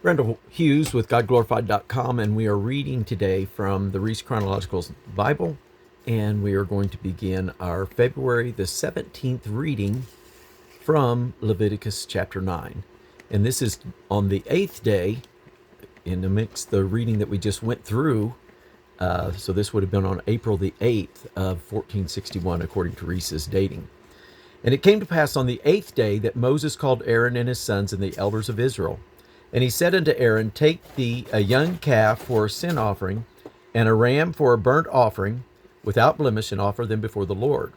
Randall Hughes with GodGlorified.com, and we are reading today from the Reese Chronological Bible, and we are going to begin our February the 17th reading from Leviticus chapter 9. And this is on the 8th day in the mix, the reading that we just went through. So this would have been on April the 8th of 1461, according to Reese's dating. And it came to pass on the 8th day that Moses called Aaron and his sons and the elders of Israel. And he said unto Aaron, Take thee a young calf for a sin offering, and a ram for a burnt offering, without blemish, and offer them before the Lord.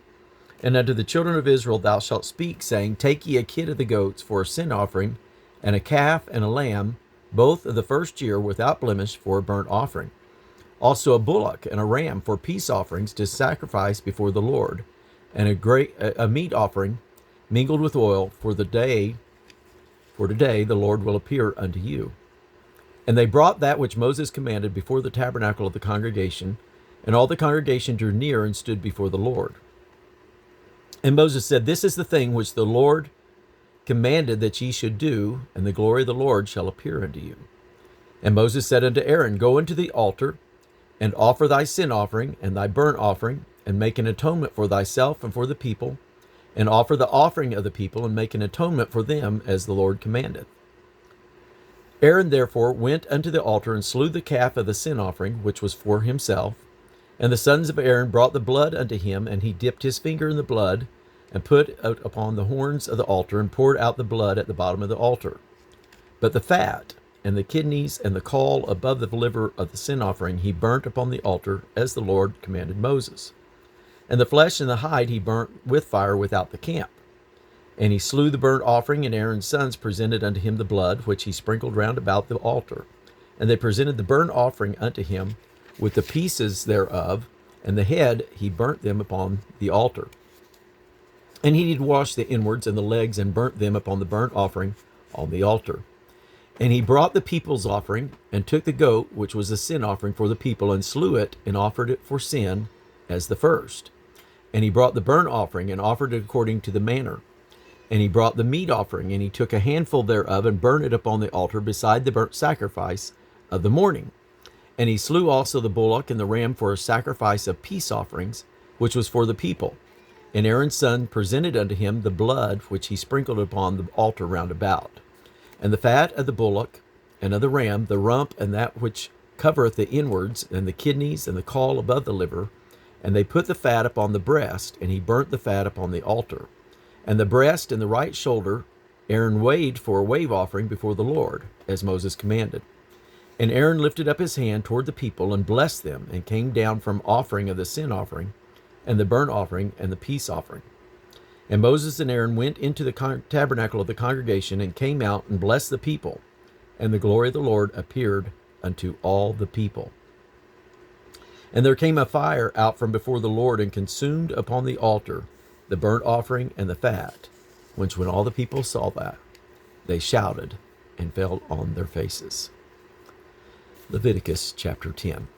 And unto the children of Israel thou shalt speak, saying, Take ye a kid of the goats for a sin offering, and a calf and a lamb, both of the first year, without blemish, for a burnt offering. Also a bullock and a ram for peace offerings to sacrifice before the Lord, and a meat offering mingled with oil for today the Lord will appear unto you. And they brought that which Moses commanded before the tabernacle of the congregation, and all the congregation drew near and stood before the Lord. And Moses said, This is the thing which the Lord commanded that ye should do, and the glory of the Lord shall appear unto you. And Moses said unto Aaron, Go unto the altar, and offer thy sin offering and thy burnt offering, and make an atonement for thyself and for the people, and offer the offering of the people, and make an atonement for them, as the Lord commandeth. Aaron therefore went unto the altar, and slew the calf of the sin offering, which was for himself. And the sons of Aaron brought the blood unto him, and he dipped his finger in the blood, and put it upon the horns of the altar, and poured out the blood at the bottom of the altar. But the fat, and the kidneys, and the caul above the liver of the sin offering he burnt upon the altar, as the Lord commanded Moses. And the flesh and the hide he burnt with fire without the camp. And he slew the burnt offering, and Aaron's sons presented unto him the blood, which he sprinkled round about the altar. And they presented the burnt offering unto him with the pieces thereof, and the head he burnt them upon the altar. And he did wash the inwards and the legs, and burnt them upon the burnt offering on the altar. And he brought the people's offering, and took the goat, which was a sin offering for the people, and slew it, and offered it for sin as the first. And he brought the burnt offering, and offered it according to the manner. And he brought the meat offering, and he took a handful thereof, and burnt it upon the altar beside the burnt sacrifice of the morning. And he slew also the bullock and the ram for a sacrifice of peace offerings, which was for the people. And Aaron's son presented unto him the blood, which he sprinkled upon the altar round about. And the fat of the bullock and of the ram, the rump, and that which covereth the inwards, and the kidneys, and the caul above the liver. And they put the fat upon the breast, and he burnt the fat upon the altar. And the breast and the right shoulder Aaron weighed for a wave offering before the Lord, as Moses commanded. And Aaron lifted up his hand toward the people, and blessed them, and came down from offering of the sin offering, and the burnt offering, and the peace offering. And Moses and Aaron went into the tabernacle of the congregation, and came out and blessed the people. And the glory of the Lord appeared unto all the people. And there came a fire out from before the Lord, and consumed upon the altar the burnt offering and the fat. When all the people saw that, they shouted and fell on their faces. Leviticus chapter 10.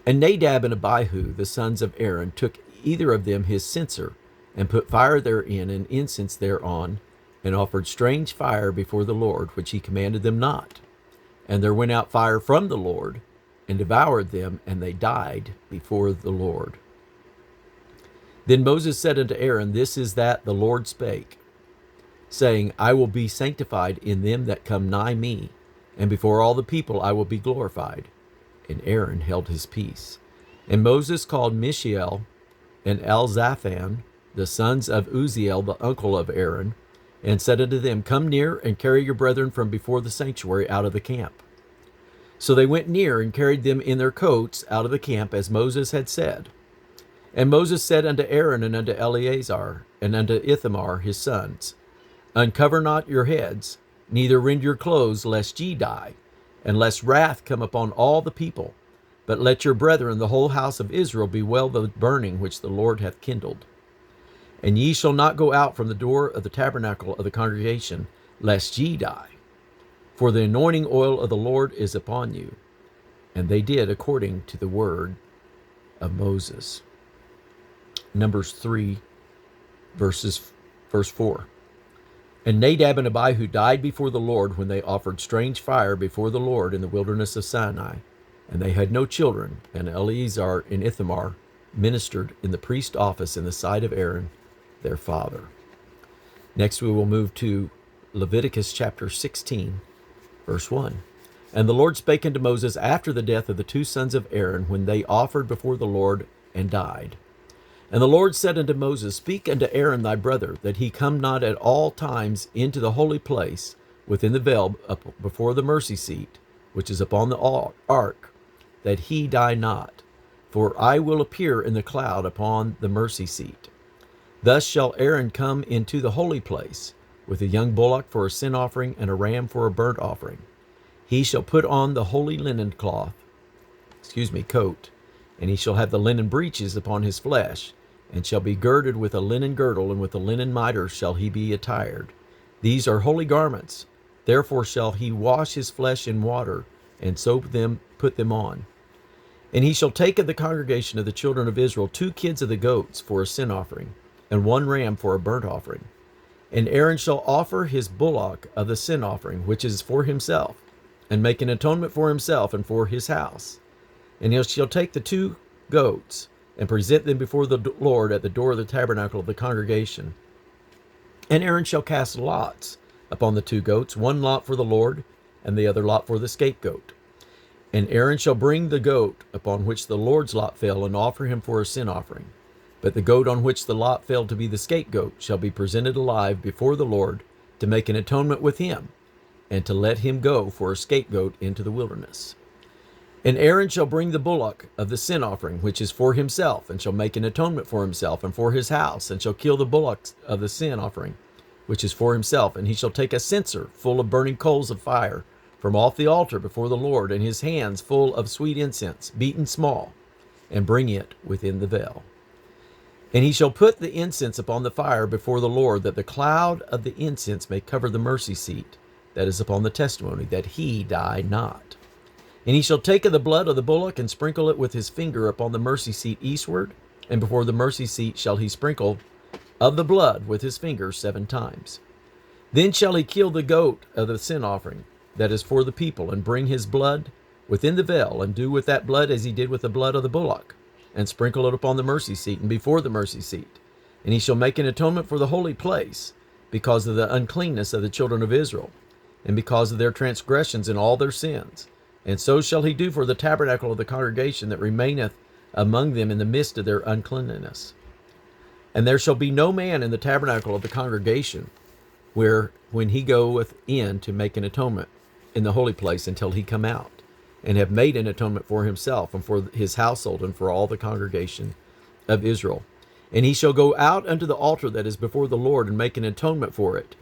And Nadab and Abihu, the sons of Aaron, took either of them his censer, and put fire therein, and incense thereon, and offered strange fire before the Lord, which he commanded them not. And there went out fire from the Lord, and devoured them, and they died before the Lord. Then Moses said unto Aaron, This is that the Lord spake, saying, I will be sanctified in them that come nigh me, and before all the people I will be glorified. And Aaron held his peace. And Moses called Mishael and Elzaphan, the sons of Uzziel, the uncle of Aaron, and said unto them, Come near, and carry your brethren from before the sanctuary out of the camp. So they went near, and carried them in their coats out of the camp, as Moses had said. And Moses said unto Aaron, and unto Eleazar, and unto Ithamar his sons, Uncover not your heads, neither rend your clothes, lest ye die, and lest wrath come upon all the people. But let your brethren, the whole house of Israel, bewail the burning which the Lord hath kindled. And ye shall not go out from the door of the tabernacle of the congregation, lest ye die. For the anointing oil of the Lord is upon you. And they did according to the word of Moses. Numbers 3, verse 4. And Nadab and Abihu died before the Lord when they offered strange fire before the Lord in the wilderness of Sinai. And they had no children, and Eleazar and Ithamar ministered in the priest office in the sight of Aaron, their father. Next, we will move to Leviticus chapter 16, verse 1. And the Lord spake unto Moses after the death of the two sons of Aaron, when they offered before the Lord and died. And the Lord said unto Moses, Speak unto Aaron thy brother, that he come not at all times into the holy place within the veil up before the mercy seat, which is upon the ark, that he die not. For I will appear in the cloud upon the mercy seat. Thus shall Aaron come into the holy place, with a young bullock for a sin offering and a ram for a burnt offering. He shall put on the holy linen coat, and he shall have the linen breeches upon his flesh, and shall be girded with a linen girdle, and with a linen mitre shall he be attired. These are holy garments. Therefore shall he wash his flesh in water, and so put them on. And he shall take of the congregation of the children of Israel 2 kids of the goats for a sin offering, and 1 ram for a burnt offering. And Aaron shall offer his bullock of the sin offering, which is for himself, and make an atonement for himself and for his house. And he shall take the 2 goats, and present them before the Lord at the door of the tabernacle of the congregation. And Aaron shall cast lots upon the 2 goats, 1 lot for the Lord, and the other lot for the scapegoat. And Aaron shall bring the goat upon which the Lord's lot fell, and offer him for a sin offering. But the goat on which the lot fell to be the scapegoat shall be presented alive before the Lord, to make an atonement with him, and to let him go for a scapegoat into the wilderness. And Aaron shall bring the bullock of the sin offering, which is for himself, and shall make an atonement for himself and for his house, and shall kill the bullocks of the sin offering, which is for himself. And he shall take a censer full of burning coals of fire from off the altar before the Lord, and his hands full of sweet incense, beaten small, and bring it within the veil. And he shall put the incense upon the fire before the Lord, that the cloud of the incense may cover the mercy seat that is upon the testimony, that he die not. And he shall take of the blood of the bullock, and sprinkle it with his finger upon the mercy seat eastward, and before the mercy seat shall he sprinkle of the blood with his finger 7 times. Then shall he kill the goat of the sin offering that is for the people, and bring his blood within the veil, and do with that blood as he did with the blood of the bullock, and sprinkle it upon the mercy seat and before the mercy seat. And he shall make an atonement for the holy place, because of the uncleanness of the children of Israel, and because of their transgressions and all their sins. And so shall he do for the tabernacle of the congregation that remaineth among them in the midst of their uncleanness. And there shall be no man in the tabernacle of the congregation when he goeth in to make an atonement in the holy place, until he come out, and have made an atonement for himself and for his household and for all the congregation of Israel. And he shall go out unto the altar that is before the Lord, and make an atonement for it,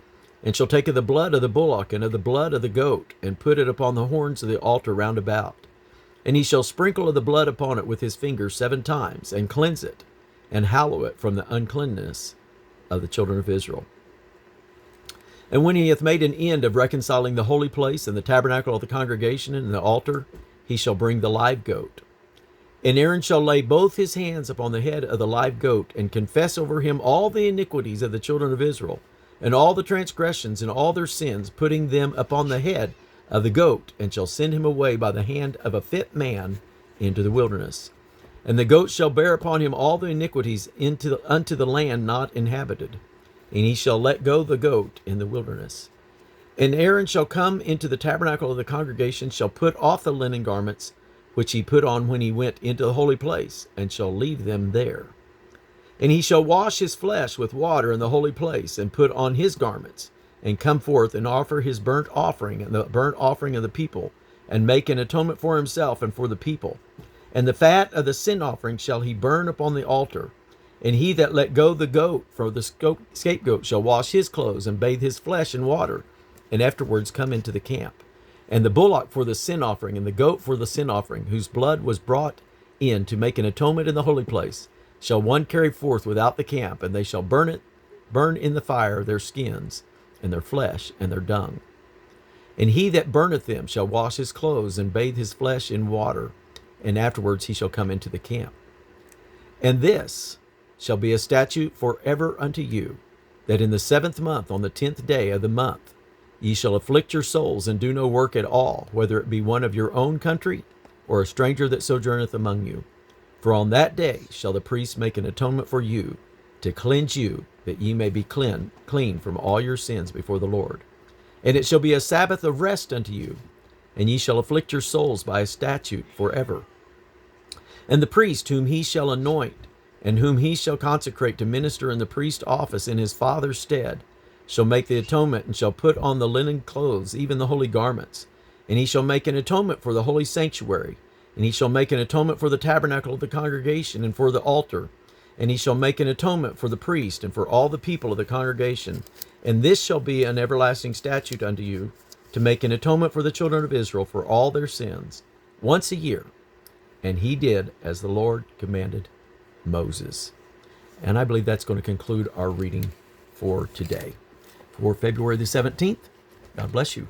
and shall take of the blood of the bullock and of the blood of the goat, and put it upon the horns of the altar round about. And he shall sprinkle of the blood upon it with his finger 7 times, and cleanse it, and hallow it from the uncleanness of the children of Israel. And when he hath made an end of reconciling the holy place, and the tabernacle of the congregation, and the altar, he shall bring the live goat. And Aaron shall lay both his hands upon the head of the live goat, and confess over him all the iniquities of the children of Israel, and all the transgressions and all their sins, putting them upon the head of the goat, and shall send him away by the hand of a fit man into the wilderness. And the goat shall bear upon him all the iniquities unto the land not inhabited. And he shall let go the goat in the wilderness. And Aaron shall come into the tabernacle of the congregation, shall put off the linen garments which he put on when he went into the holy place, and shall leave them there. And he shall wash his flesh with water in the holy place, and put on his garments, and come forth and offer his burnt offering and the burnt offering of the people, and make an atonement for himself and for the people. And the fat of the sin offering shall he burn upon the altar. And he that let go the goat for the scapegoat shall wash his clothes, and bathe his flesh in water, and afterwards come into the camp. And the bullock for the sin offering, and the goat for the sin offering, whose blood was brought in to make an atonement in the holy place, shall one carry forth without the camp, and they shall burn in the fire their skins, and their flesh, and their dung. And he that burneth them shall wash his clothes, and bathe his flesh in water, and afterwards he shall come into the camp. And this shall be a statute forever unto you, that in the 7th month, on the 10th day of the month, ye shall afflict your souls, and do no work at all, whether it be one of your own country, or a stranger that sojourneth among you. For on that day shall the priest make an atonement for you, to cleanse you, that ye may be clean from all your sins before the Lord. And it shall be a Sabbath of rest unto you, and ye shall afflict your souls by a statute forever. And the priest whom he shall anoint, and whom he shall consecrate to minister in the priest office in his father's stead, shall make the atonement, and shall put on the linen clothes, even the holy garments. And he shall make an atonement for the holy sanctuary, and he shall make an atonement for the tabernacle of the congregation, and for the altar. And he shall make an atonement for the priest, and for all the people of the congregation. And this shall be an everlasting statute unto you, to make an atonement for the children of Israel for all their sins, once a year. And he did as the Lord commanded Moses. And I believe that's going to conclude our reading for today. For February the 17th, God bless you.